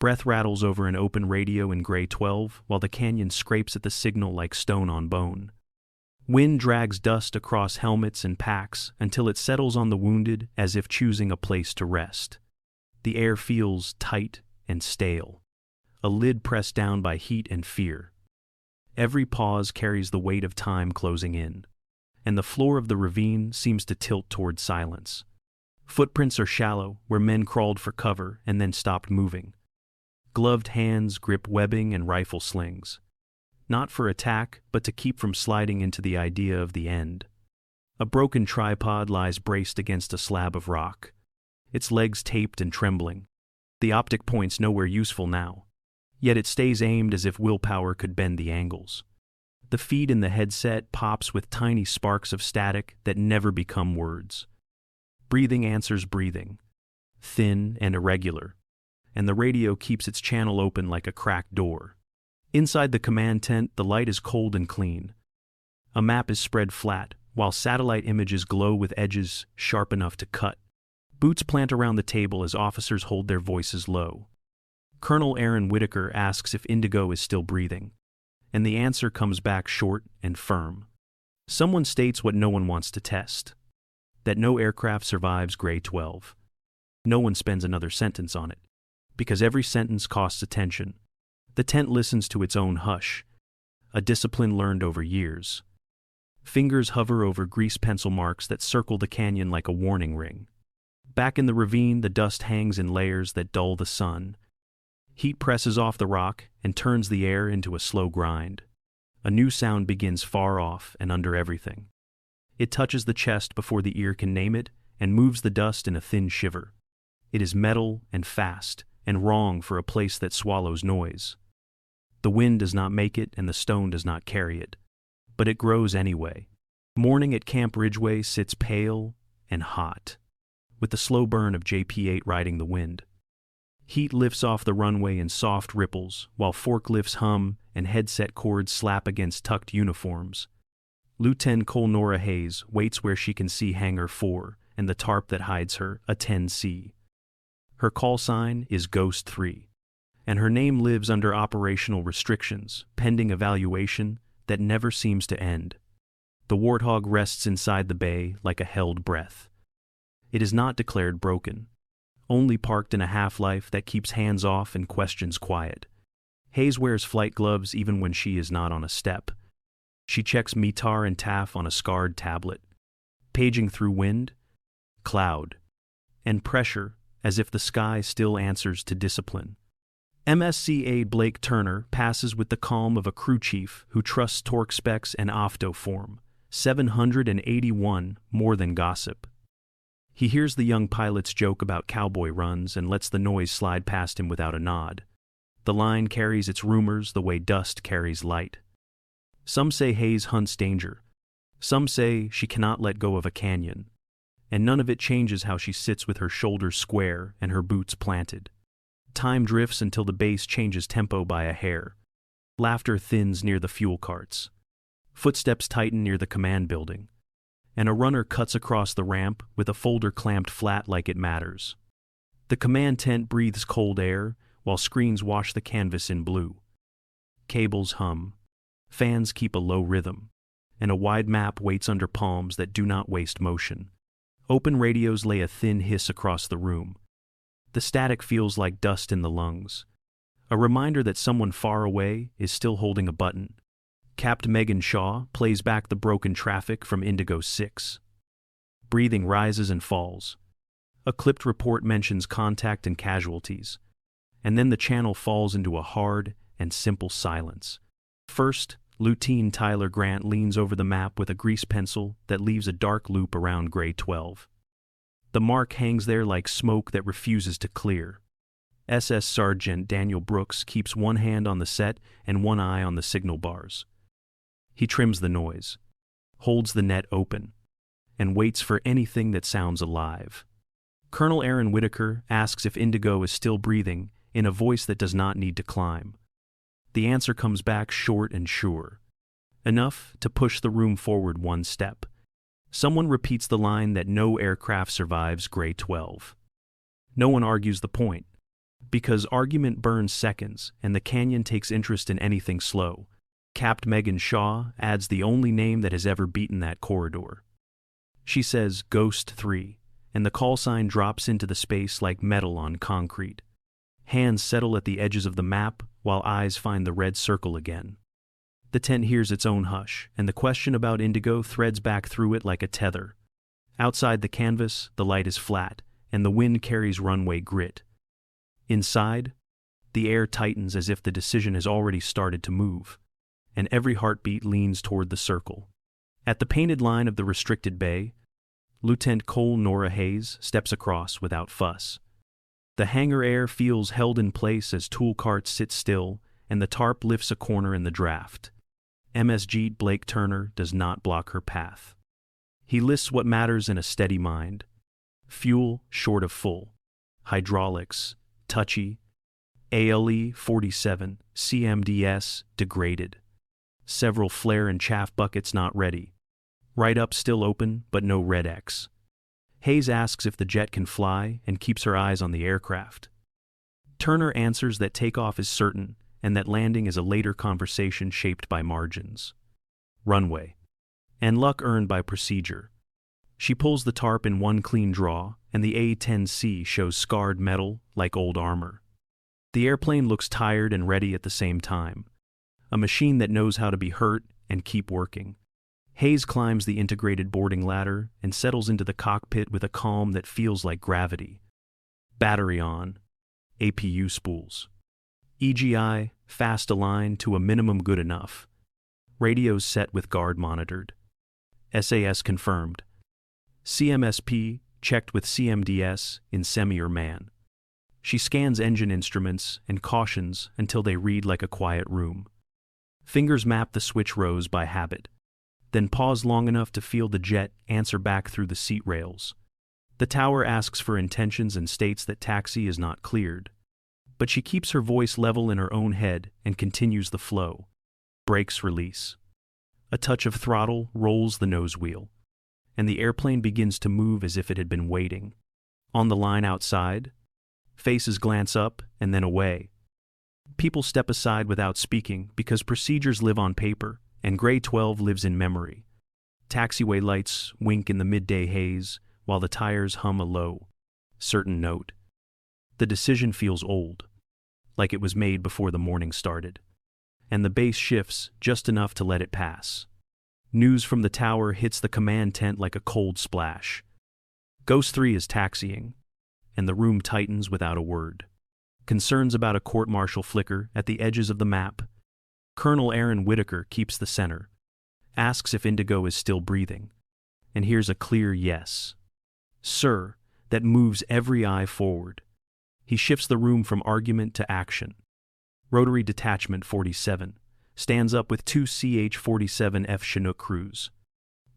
Breath rattles over an open radio in Gray 12 while the canyon scrapes at the signal like stone on bone. Wind drags dust across helmets and packs until it settles on the wounded as if choosing a place to rest. The air feels tight and stale, a lid pressed down by heat and fear. Every pause carries the weight of time closing in, and the floor of the ravine seems to tilt toward silence. Footprints are shallow, where men crawled for cover and then stopped moving. Gloved hands grip webbing and rifle slings, not for attack, but to keep from sliding into the idea of the end. A broken tripod lies braced against a slab of rock, its legs taped and trembling. The optic point's nowhere useful now, yet it stays aimed as if willpower could bend the angles. The feed in the headset pops with tiny sparks of static that never become words. Breathing answers breathing, thin and irregular, and the radio keeps its channel open like a cracked door. Inside the command tent, the light is cold and clean. A map is spread flat, while satellite images glow with edges sharp enough to cut. Boots plant around the table as officers hold their voices low. Colonel Aaron Whitaker asks if Indigo is still breathing, and the answer comes back short and firm. Someone states what no one wants to test, that no aircraft survives Gray 12. No one spends another sentence on it, because every sentence costs attention. The tent listens to its own hush, a discipline learned over years. Fingers hover over grease pencil marks that circle the canyon like a warning ring. Back in the ravine, the dust hangs in layers that dull the sun. Heat presses off the rock and turns the air into a slow grind. A new sound begins far off and under everything. It touches the chest before the ear can name it and moves the dust in a thin shiver. It is metal and fast and wrong for a place that swallows noise. The wind does not make it and the stone does not carry it, but it grows anyway. Morning at Camp Ridgeway sits pale and hot, with the slow burn of JP-8 riding the wind. Heat lifts off the runway in soft ripples, while forklifts hum and headset cords slap against tucked uniforms. Lieutenant Colnora Hayes waits where she can see Hangar 4 and the tarp that hides her, A-10C. Her call sign is Ghost 3, and her name lives under operational restrictions, pending evaluation that never seems to end. The Warthog rests inside the bay like a held breath. It is not declared broken, only parked in a half-life that keeps hands off and questions quiet. Hayes wears flight gloves even when she is not on a step. She checks METAR and TAF on a scarred tablet, paging through wind, cloud, and pressure as if the sky still answers to discipline. MSCA Blake Turner passes with the calm of a crew chief who trusts torque specs and optoform, 781 more than gossip. He hears the young pilot's joke about cowboy runs and lets the noise slide past him without a nod. The line carries its rumors the way dust carries light. Some say Hayes hunts danger. Some say she cannot let go of a canyon. And none of it changes how she sits with her shoulders square and her boots planted. Time drifts until the base changes tempo by a hair. Laughter thins near the fuel carts. Footsteps tighten near the command building, and a runner cuts across the ramp with a folder clamped flat like it matters. The command tent breathes cold air while screens wash the canvas in blue. Cables hum. Fans keep a low rhythm, and a wide map waits under palms that do not waste motion. Open radios lay a thin hiss across the room. The static feels like dust in the lungs, a reminder that someone far away is still holding a button. Capt. Megan Shaw plays back the broken traffic from Indigo 6. Breathing rises and falls. A clipped report mentions contact and casualties, and then the channel falls into a hard and simple silence. First, Lieutenant Tyler Grant leans over the map with a grease pencil that leaves a dark loop around Gray 12. The mark hangs there like smoke that refuses to clear. SS Sergeant Daniel Brooks keeps one hand on the set and one eye on the signal bars. He trims the noise, holds the net open, and waits for anything that sounds alive. Colonel Aaron Whitaker asks if Indigo is still breathing in a voice that does not need to climb. The answer comes back short and sure, enough to push the room forward one step. Someone repeats the line that no aircraft survives Gray 12. No one argues the point. Because argument burns seconds, and the canyon takes interest in anything slow. Capt. Megan Shaw adds the only name that has ever beaten that corridor. She says, Ghost 3, and the call sign drops into the space like metal on concrete. Hands settle at the edges of the map, while eyes find the red circle again. The tent hears its own hush, and the question about Indigo threads back through it like a tether. Outside the canvas, the light is flat, and the wind carries runway grit. Inside, the air tightens as if the decision has already started to move, and every heartbeat leans toward the circle. At the painted line of the restricted bay, Lieutenant Cole Nora Hayes steps across without fuss. The hangar air feels held in place as tool carts sit still, and the tarp lifts a corner in the draft. MSG Blake Turner does not block her path. He lists what matters in a steady mind. Fuel short of full. Hydraulics touchy. ALE-47 CMDS degraded. Several flare and chaff buckets not ready. Right up still open, but no red X. Hayes asks if the jet can fly and keeps her eyes on the aircraft. Turner answers that takeoff is certain and that landing is a later conversation shaped by margins. Runway. And luck earned by procedure. She pulls the tarp in one clean draw, and the A-10C shows scarred metal like old armor. The airplane looks tired and ready at the same time. A machine that knows how to be hurt and keep working. Hayes climbs the integrated boarding ladder and settles into the cockpit with a calm that feels like gravity. Battery on. APU spools. EGI, fast aligned to a minimum good enough. Radios set with guard monitored. SAS confirmed. CMSP checked with CMDS in semi or man. She scans engine instruments and cautions until they read like a quiet room. Fingers map the switch rows by habit, then pause long enough to feel the jet answer back through the seat rails. The tower asks for intentions and states that taxi is not cleared. But she keeps her voice level in her own head and continues the flow. Brakes release. A touch of throttle rolls the nose wheel, and the airplane begins to move as if it had been waiting. On the line outside, faces glance up and then away. People step aside without speaking because procedures live on paper and Gray 12 lives in memory. Taxiway lights wink in the midday haze while the tires hum a low, certain note. The decision feels old, like it was made before the morning started, and the base shifts just enough to let it pass. News from the tower hits the command tent like a cold splash. Ghost 3 is taxiing, and the room tightens without a word. Concerns about a court-martial flicker at the edges of the map. Colonel Aaron Whitaker keeps the center, asks if Indigo is still breathing, and hears a clear yes. Sir, that moves every eye forward. He shifts the room from argument to action. Rotary Detachment 47 stands up with 2 CH-47F Chinook crews.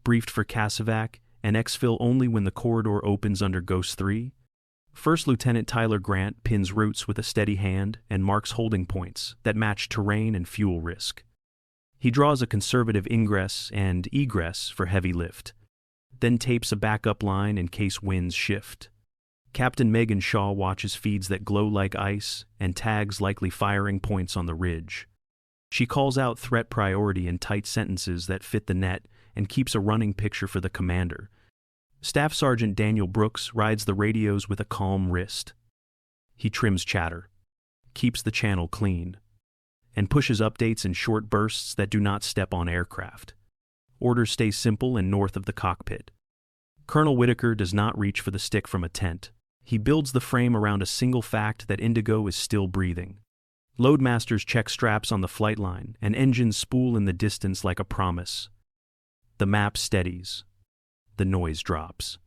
Briefed for Cassavac and exfil only when the corridor opens under Ghost 3. First Lieutenant Tyler Grant pins routes with a steady hand and marks holding points that match terrain and fuel risk. He draws a conservative ingress and egress for heavy lift, then tapes a backup line in case winds shift. Captain Megan Shaw watches feeds that glow like ice and tags likely firing points on the ridge. She calls out threat priority in tight sentences that fit the net and keeps a running picture for the commander. Staff Sergeant Daniel Brooks rides the radios with a calm wrist. He trims chatter, keeps the channel clean, and pushes updates in short bursts that do not step on aircraft. Orders stay simple and north of the cockpit. Colonel Whitaker does not reach for the stick from a tent. He builds the frame around a single fact that Indigo is still breathing. Loadmasters check straps on the flight line, and engines spool in the distance like a promise. The map steadies. The noise drops.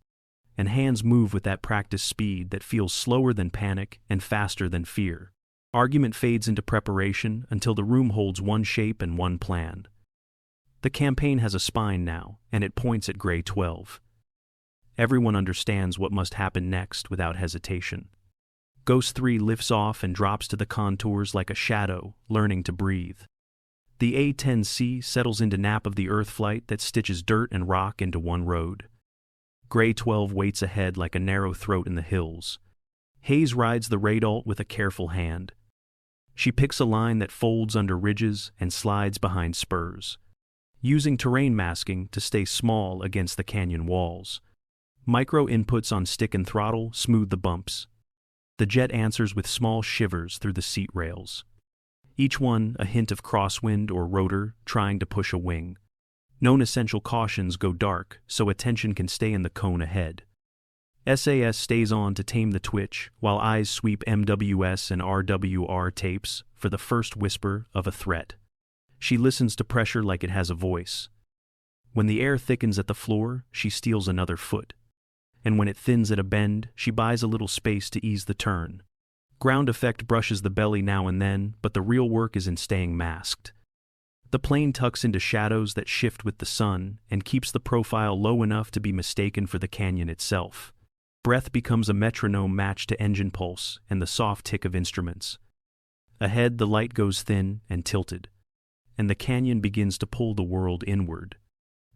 And hands move with that practice speed that feels slower than panic and faster than fear. Argument fades into preparation until the room holds one shape and one plan. The campaign has a spine now, and it points at Gray 12. Everyone understands what must happen next without hesitation. Ghost 3 lifts off and drops to the contours like a shadow, learning to breathe. The A-10C settles into nap of the Earth flight that stitches dirt and rock into one road. Gray 12 waits ahead like a narrow throat in the hills. Hayes rides the radalt with a careful hand. She picks a line that folds under ridges and slides behind spurs, using terrain masking to stay small against the canyon walls. Micro inputs on stick and throttle smooth the bumps. The jet answers with small shivers through the seat rails, each one a hint of crosswind or rotor trying to push a wing. Known essential cautions go dark so attention can stay in the cone ahead. SAS stays on to tame the twitch while eyes sweep MWS and RWR tapes for the first whisper of a threat. She listens to pressure like it has a voice. When the air thickens at the floor, she steals another foot. And when it thins at a bend, she buys a little space to ease the turn. Ground effect brushes the belly now and then, but the real work is in staying masked. The plane tucks into shadows that shift with the sun and keeps the profile low enough to be mistaken for the canyon itself. Breath becomes a metronome matched to engine pulse and the soft tick of instruments. Ahead, the light goes thin and tilted, and the canyon begins to pull the world inward.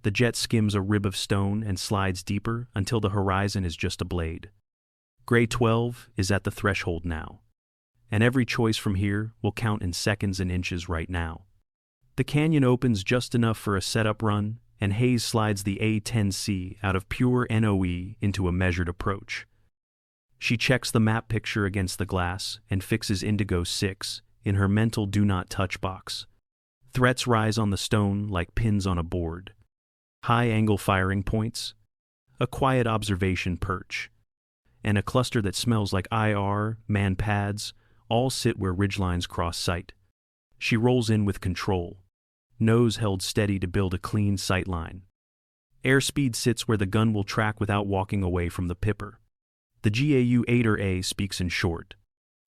The jet skims a rib of stone and slides deeper until the horizon is just a blade. Gray 12 is at the threshold now, and every choice from here will count in seconds and inches right now. The canyon opens just enough for a setup run, and Hayes slides the A-10C out of pure NOE into a measured approach. She checks the map picture against the glass and fixes Indigo 6 in her mental do not touch box. Threats rise on the stone like pins on a board. High-angle firing points, a quiet observation perch, and a cluster that smells like IR, man pads, all sit where ridgelines cross sight. She rolls in with control, nose held steady to build a clean sight line. Airspeed sits where the gun will track without walking away from the pipper. The GAU-8A speaks in short,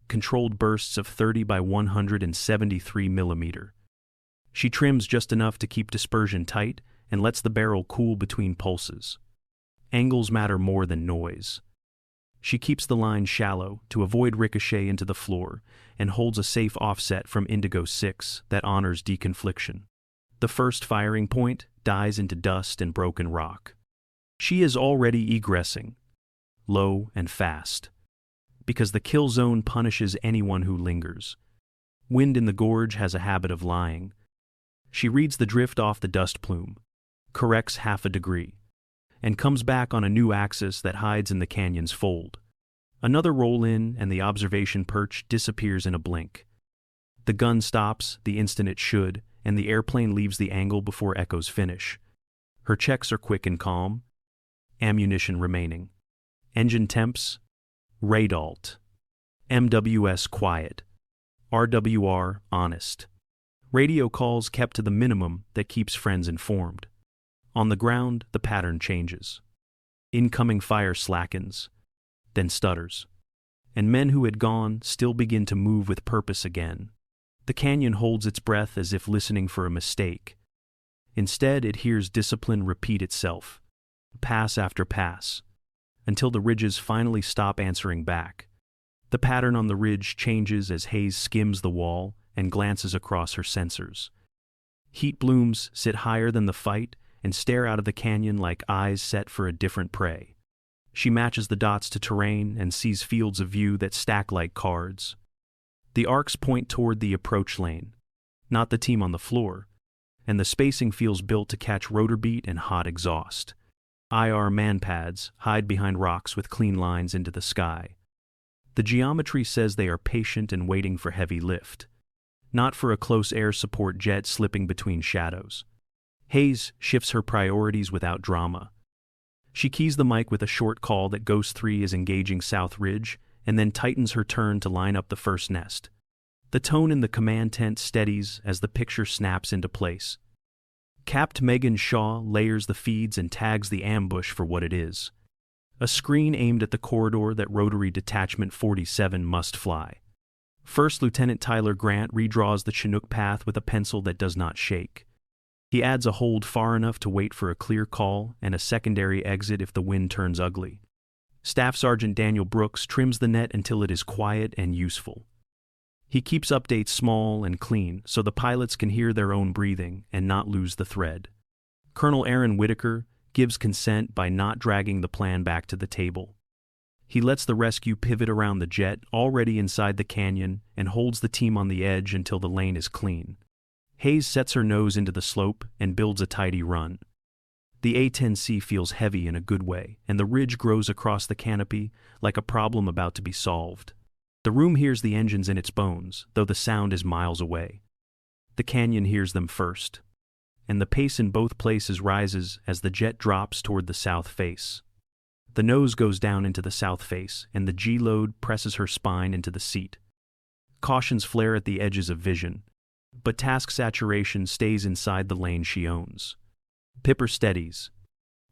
controlled bursts of 30 by 173 mm. She trims just enough to keep dispersion tight and lets the barrel cool between pulses. Angles matter more than noise. She keeps the line shallow to avoid ricochet into the floor and holds a safe offset from Indigo 6 that honors deconfliction. The first firing point dies into dust and broken rock. She is already egressing, low and fast, because the kill zone punishes anyone who lingers. Wind in the gorge has a habit of lying. She reads the drift off the dust plume, corrects half a degree, and comes back on a new axis that hides in the canyon's fold. Another roll in and the observation perch disappears in a blink. The gun stops the instant it should, and the airplane leaves the angle before echoes finish. Her checks are quick and calm. Ammunition remaining. Engine temps, radalt. MWS quiet. RWR honest. Radio calls kept to the minimum that keeps friends informed. On the ground, the pattern changes. Incoming fire slackens, then stutters, and men who had gone still begin to move with purpose again. The canyon holds its breath as if listening for a mistake. Instead, it hears discipline repeat itself, pass after pass, until the ridges finally stop answering back. The pattern on the ridge changes as Hayes skims the wall and glances across her sensors. Heat blooms sit higher than the fight and stare out of the canyon like eyes set for a different prey. She matches the dots to terrain and sees fields of view that stack like cards. The arcs point toward the approach lane, not the team on the floor, and the spacing feels built to catch rotor beat and hot exhaust. IR man pads hide behind rocks with clean lines into the sky. The geometry says they are patient and waiting for heavy lift, not for a close air support jet slipping between shadows. Hayes shifts her priorities without drama. She keys the mic with a short call that Ghost 3 is engaging South Ridge, and then tightens her turn to line up the first nest. The tone in the command tent steadies as the picture snaps into place. Capt Megan Shaw layers the feeds and tags the ambush for what it is. A screen aimed at the corridor that Rotary Detachment 47 must fly. First Lieutenant Tyler Grant redraws the Chinook path with a pencil that does not shake. He adds a hold far enough to wait for a clear call and a secondary exit if the wind turns ugly. Staff Sergeant Daniel Brooks trims the net until it is quiet and useful. He keeps updates small and clean so the pilots can hear their own breathing and not lose the thread. Colonel Aaron Whitaker gives consent by not dragging the plan back to the table. He lets the rescue pivot around the jet, already inside the canyon, and holds the team on the edge until the lane is clean. Hayes sets her nose into the slope and builds a tidy run. The A-10C feels heavy in a good way, and the ridge grows across the canopy like a problem about to be solved. The room hears the engines in its bones, though the sound is miles away. The canyon hears them first, and the pace in both places rises as the jet drops toward the south face. The nose goes down into the south face, and the G-load presses her spine into the seat. Cautions flare at the edges of vision, but task saturation stays inside the lane she owns. Pipper steadies.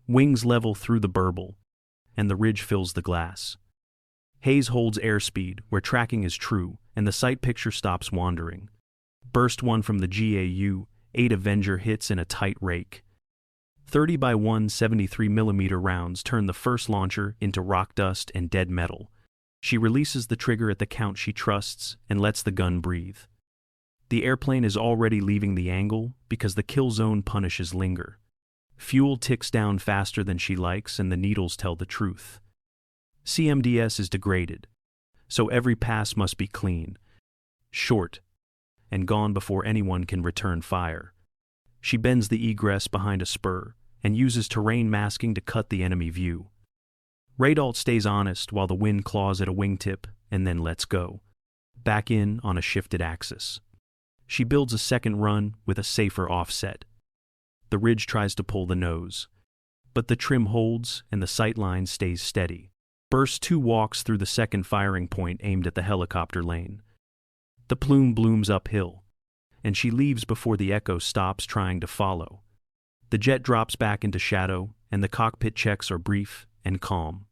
Wings level through the burble, and the ridge fills the glass. Hayes holds airspeed, where tracking is true, and the sight picture stops wandering. Burst 1 from the GAU-8 Avenger hits in a tight rake. 30 by 173mm rounds turn the first launcher into rock dust and dead metal. She releases the trigger at the count she trusts and lets the gun breathe. The airplane is already leaving the angle because the kill zone punishes linger. Fuel ticks down faster than she likes, and the needles tell the truth. CMDS is degraded, so every pass must be clean, short, and gone before anyone can return fire. She bends the egress behind a spur and uses terrain masking to cut the enemy view. Radalt stays honest while the wind claws at a wingtip and then lets go, back in on a shifted axis. She builds a second run with a safer offset. The ridge tries to pull the nose, but the trim holds and the sightline stays steady. Burst 2 walks through the second firing point aimed at the helicopter lane. The plume blooms uphill, and she leaves before the Echo stops trying to follow. The jet drops back into shadow, and the cockpit checks are brief and calm.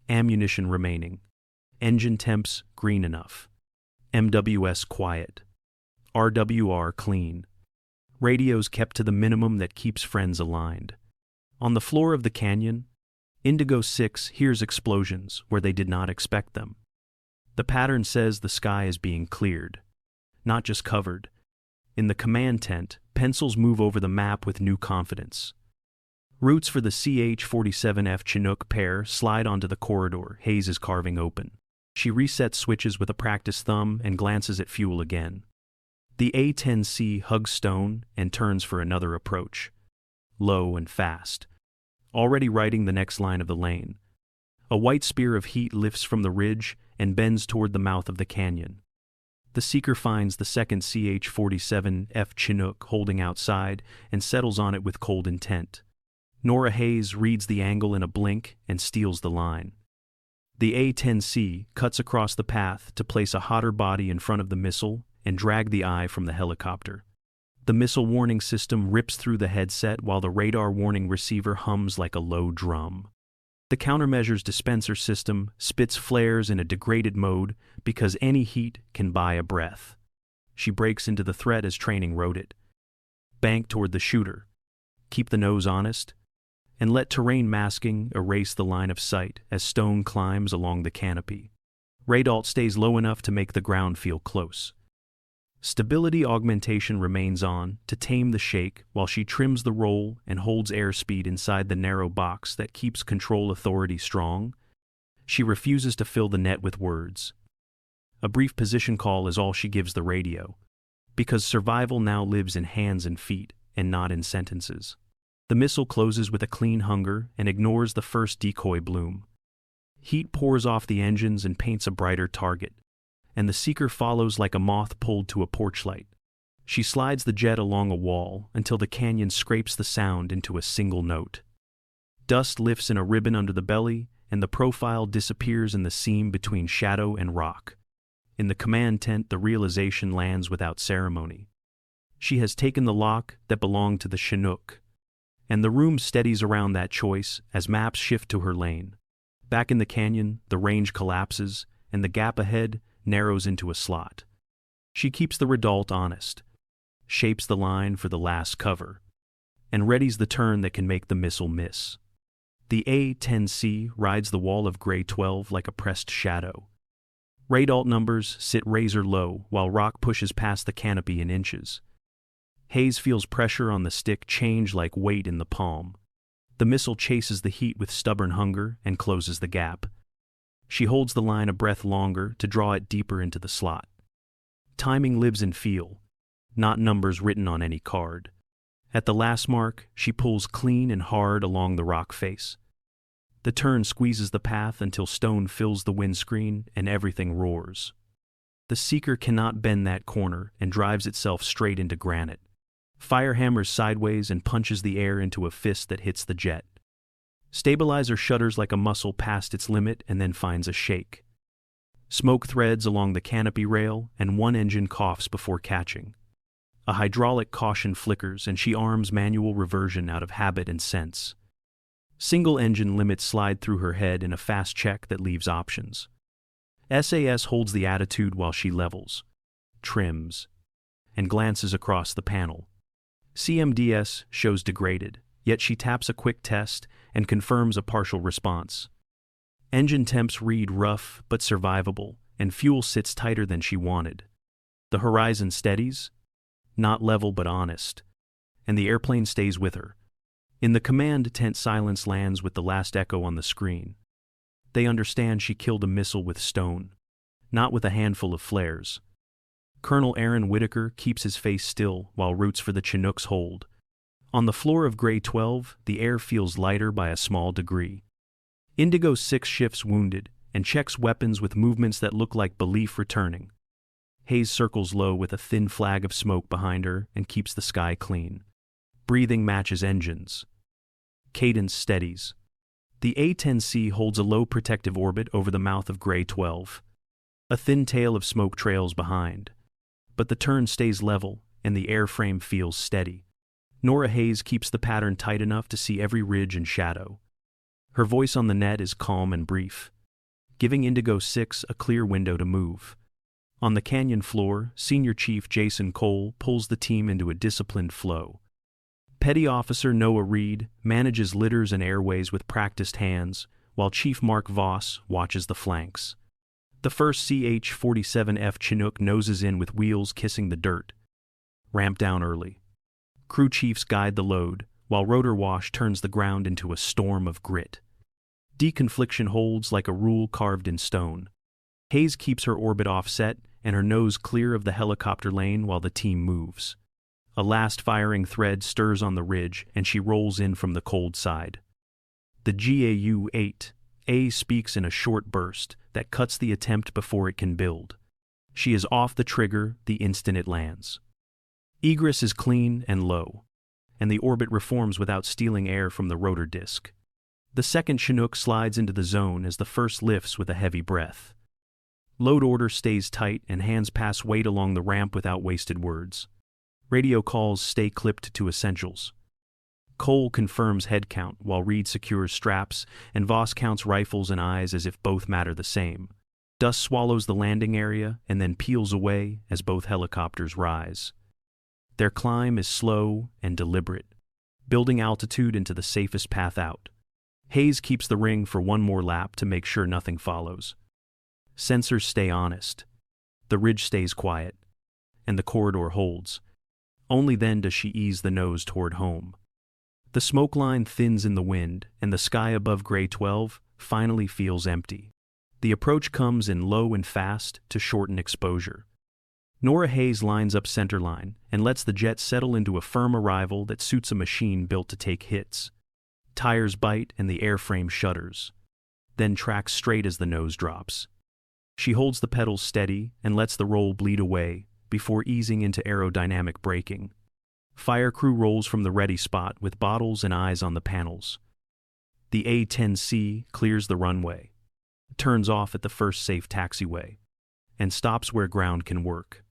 Ammunition remaining. Engine temps green enough. MWS quiet. RWR clean. Radios kept to the minimum that keeps friends aligned. On the floor of the canyon, Indigo 6 hears explosions where they did not expect them. The pattern says the sky is being cleared, not just covered. In the command tent, pencils move over the map with new confidence. Routes for the CH-47F Chinook pair slide onto the corridor Hayes is carving open. She resets switches with a practiced thumb and glances at fuel again. The A-10C hugs stone and turns for another approach. Low and fast. Already writing the next line of the lane. A white spear of heat lifts from the ridge and bends toward the mouth of the canyon. The seeker finds the second CH-47F Chinook holding outside and settles on it with cold intent. Nora Hayes reads the angle in a blink and steals the line. The A-10C cuts across the path to place a hotter body in front of the missile and drag the eye from the helicopter. The missile warning system rips through the headset while the radar warning receiver hums like a low drum. The countermeasures dispenser system spits flares in a degraded mode because any heat can buy a breath. She breaks into the threat as training wrote it. Bank toward the shooter. Keep the nose honest. And let terrain masking erase the line of sight as stone climbs along the canopy. Radalt stays low enough to make the ground feel close. Stability augmentation remains on to tame the shake while she trims the roll and holds airspeed inside the narrow box that keeps control authority strong. She refuses to fill the net with words. A brief position call is all she gives the radio, because survival now lives in hands and feet and not in sentences. The missile closes with a clean hunger and ignores the first decoy bloom. Heat pours off the engines and paints a brighter target, and the seeker follows like a moth pulled to a porch light. She slides the jet along a wall until the canyon scrapes the sound into a single note. Dust lifts in a ribbon under the belly, and the profile disappears in the seam between shadow and rock. In the command tent, the realization lands without ceremony. She has taken the lock that belonged to the Chinook, and the room steadies around that choice as maps shift to her lane. Back in the canyon, the range collapses, and the gap ahead narrows into a slot. She keeps the Radalt honest, shapes the line for the last cover, and readies the turn that can make the missile miss. The A-10C rides the wall of Gray 12 like a pressed shadow. Radalt numbers sit razor low while rock pushes past the canopy in inches. Hayes feels pressure on the stick change like weight in the palm. The missile chases the heat with stubborn hunger and closes the gap. She holds the line a breath longer to draw it deeper into the slot. Timing lives in feel, not numbers written on any card. At the last mark, she pulls clean and hard along the rock face. The turn squeezes the path until stone fills the windscreen and everything roars. The seeker cannot bend that corner and drives itself straight into granite. Fire hammers sideways and punches the air into a fist that hits the jet. Stabilizer shudders like a muscle past its limit and then finds a shake. Smoke threads along the canopy rail and one engine coughs before catching. A hydraulic caution flickers and she arms manual reversion out of habit and sense. Single engine limits slide through her head in a fast check that leaves options. SAS holds the attitude while she levels, trims, and glances across the panel. CMDS shows degraded, yet she taps a quick test and confirms a partial response. Engine temps read rough but survivable, and fuel sits tighter than she wanted. The horizon steadies, not level but honest, and the airplane stays with her. In the command tent, silence lands with the last echo on the screen. They understand she killed a missile with stone, not with a handful of flares. Colonel Aaron Whitaker keeps his face still while roots for the Chinooks hold. On the floor of Gray 12, the air feels lighter by a small degree. Indigo 6 shifts wounded and checks weapons with movements that look like belief returning. Hayes circles low with a thin flag of smoke behind her and keeps the sky clean. Breathing matches engines. Cadence steadies. The A-10C holds a low protective orbit over the mouth of Gray 12. A thin tail of smoke trails behind. But the turn stays level and the airframe feels steady. Nora Hayes keeps the pattern tight enough to see every ridge and shadow. Her voice on the net is calm and brief, giving Indigo 6 a clear window to move. On the canyon floor, Senior Chief Jason Cole pulls the team into a disciplined flow. Petty Officer Noah Reed manages litters and airways with practiced hands, while Chief Mark Voss watches the flanks. The first CH-47F Chinook noses in with wheels kissing the dirt. Ramp down early. Crew chiefs guide the load, while rotor wash turns the ground into a storm of grit. Deconfliction holds like a rule carved in stone. Hayes keeps her orbit offset and her nose clear of the helicopter lane while the team moves. A last firing thread stirs on the ridge and she rolls in from the cold side. The GAU-8A speaks in a short burst that cuts the attempt before it can build. She is off the trigger the instant it lands. Egress is clean and low, and the orbit reforms without stealing air from the rotor disc. The second Chinook slides into the zone as the first lifts with a heavy breath. Load order stays tight and hands pass weight along the ramp without wasted words. Radio calls stay clipped to essentials. Cole confirms head count while Reed secures straps and Voss counts rifles and eyes as if both matter the same. Dust swallows the landing area and then peels away as both helicopters rise. Their climb is slow and deliberate, building altitude into the safest path out. Hayes keeps the ring for one more lap to make sure nothing follows. Sensors stay honest. The ridge stays quiet, and the corridor holds. Only then does she ease the nose toward home. The smoke line thins in the wind, and the sky above Gray 12 finally feels empty. The approach comes in low and fast to shorten exposure. Nora Hayes lines up centerline and lets the jet settle into a firm arrival that suits a machine built to take hits. Tires bite and the airframe shudders, then tracks straight as the nose drops. She holds the pedals steady and lets the roll bleed away before easing into aerodynamic braking. Fire crew rolls from the ready spot with bottles and eyes on the panels. The A-10C clears the runway, turns off at the first safe taxiway, and stops where ground can work.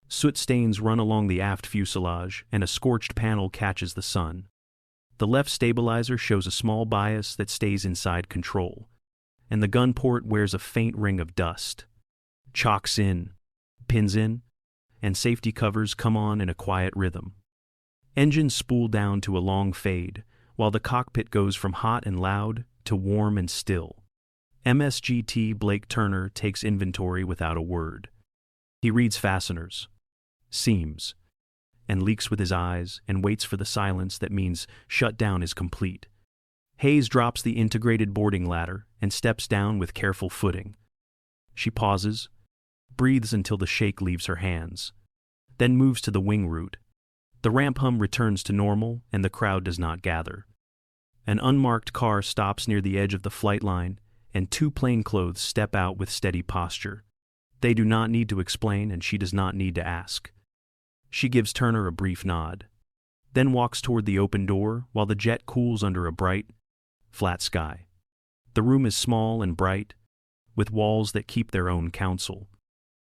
Soot stains run along the aft fuselage, and a scorched panel catches the sun. The left stabilizer shows a small bias that stays inside control, and the gun port wears a faint ring of dust. Chocks in, pins in, and safety covers come on in a quiet rhythm. Engines spool down to a long fade, while the cockpit goes from hot and loud to warm and still. MSGT Blake Turner takes inventory without a word. He reads fasteners, seams, and leaks with his eyes and waits for the silence that means shutdown is complete. Hayes drops the integrated boarding ladder and steps down with careful footing. She pauses, breathes until the shake leaves her hands, then moves to the wing route. The ramp hum returns to normal and the crowd does not gather. An unmarked car stops near the edge of the flight line and two plainclothes step out with steady posture. They do not need to explain and she does not need to ask. She gives Turner a brief nod, then walks toward the open door while the jet cools under a bright, flat sky. The room is small and bright, with walls that keep their own counsel.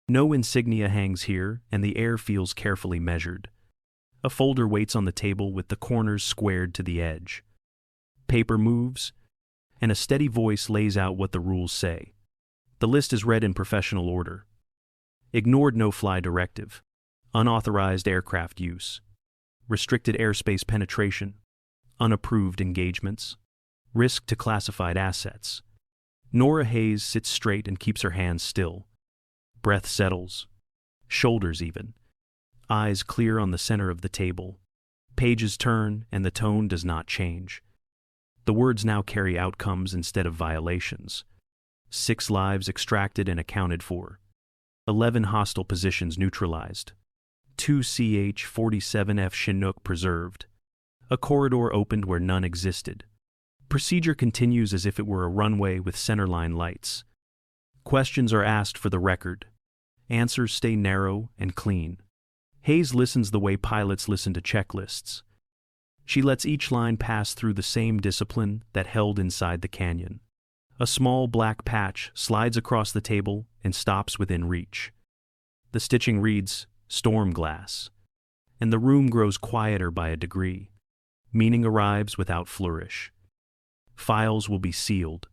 No insignia hangs here and the air feels carefully measured. A folder waits on the table with the corners squared to the edge. Paper moves, and a steady voice lays out what the rules say. The list is read in professional order. Ignored no-fly directive. Unauthorized aircraft use. Restricted airspace penetration. Unapproved engagements. Risk to classified assets. Nora Hayes sits straight and keeps her hands still. Breath settles. Shoulders even. Eyes clear on the center of the table. Pages turn and the tone does not change. The words now carry outcomes instead of violations. 6 lives extracted and accounted for. 11 hostile positions neutralized. 2 CH-47F Chinook preserved. A corridor opened where none existed. Procedure continues as if it were a runway with centerline lights. Questions are asked for the record. Answers stay narrow and clean. Hayes listens the way pilots listen to checklists. She lets each line pass through the same discipline that held inside the canyon. A small black patch slides across the table and stops within reach. The stitching reads, "Storm glass," and the room grows quieter by a degree. Meaning arrives without flourish. Files will be sealed.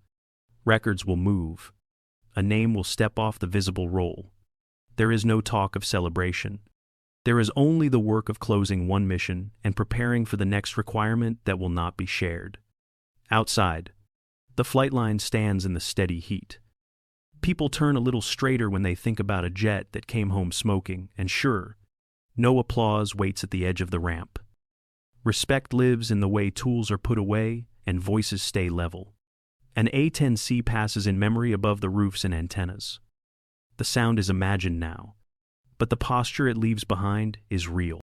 Records will move. A name will step off the visible roll. There is no talk of celebration. There is only the work of closing one mission and preparing for the next requirement that will not be shared. Outside, the flight line stands in the steady heat. People turn a little straighter when they think about a jet that came home smoking, and sure, no applause waits at the edge of the ramp. Respect lives in the way tools are put away and voices stay level. An A-10C passes in memory above the roofs and antennas. The sound is imagined now, but the posture it leaves behind is real.